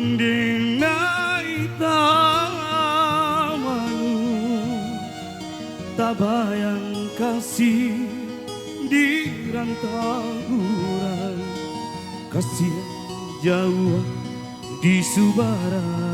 Denai tamanu tak bayang kasih di rantanguran, kasih jauh di Subaran.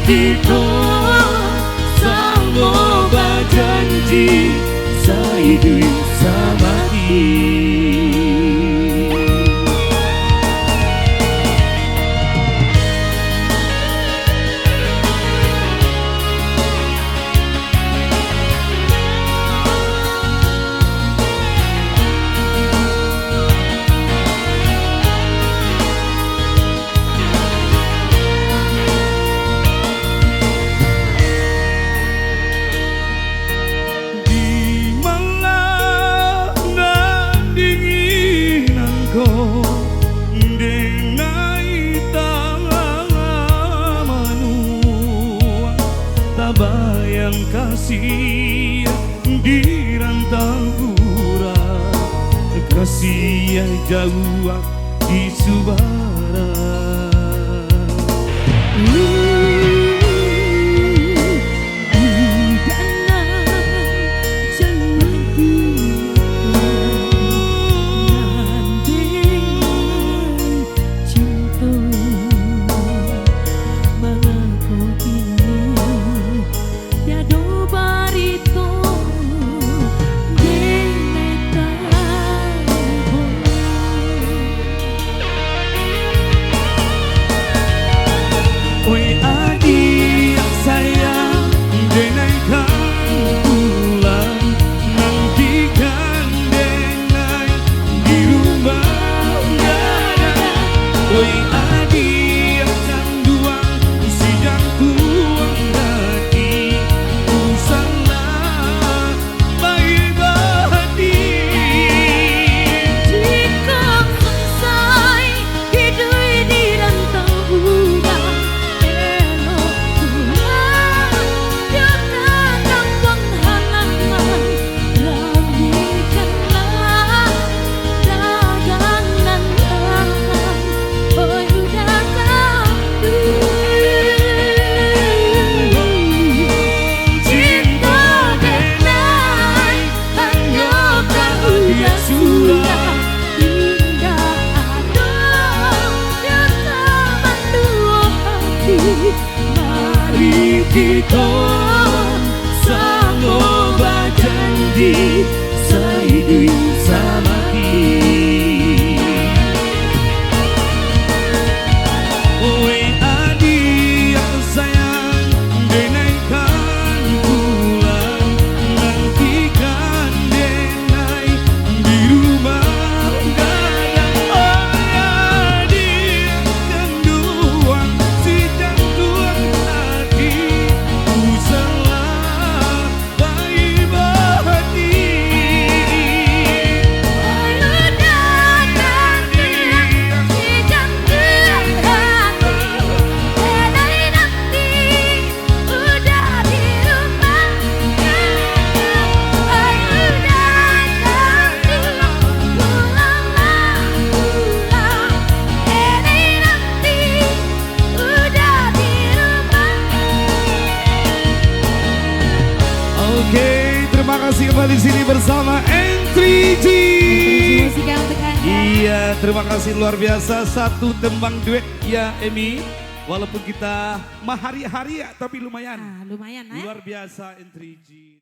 Kita sama berjanji sehidup semati. Bayang kasih di rantang pura, kasih yang jauh di Subaran. Mari kita sama berjanji sehidup semati. Oi adik yang sayang, denaikan pulang, nantikan denai di rumah gadang. Oi adik yang kenduang, si jantung hati, ku salah bayi hati. masih kembali sini bersama N3G. Musika untuk Anda. Iya, terima kasih luar biasa. Satu tembang duet ya Emi. Walaupun kita mahari-hari ya, tapi lumayan. Lumayan ya. Luar biasa N3G.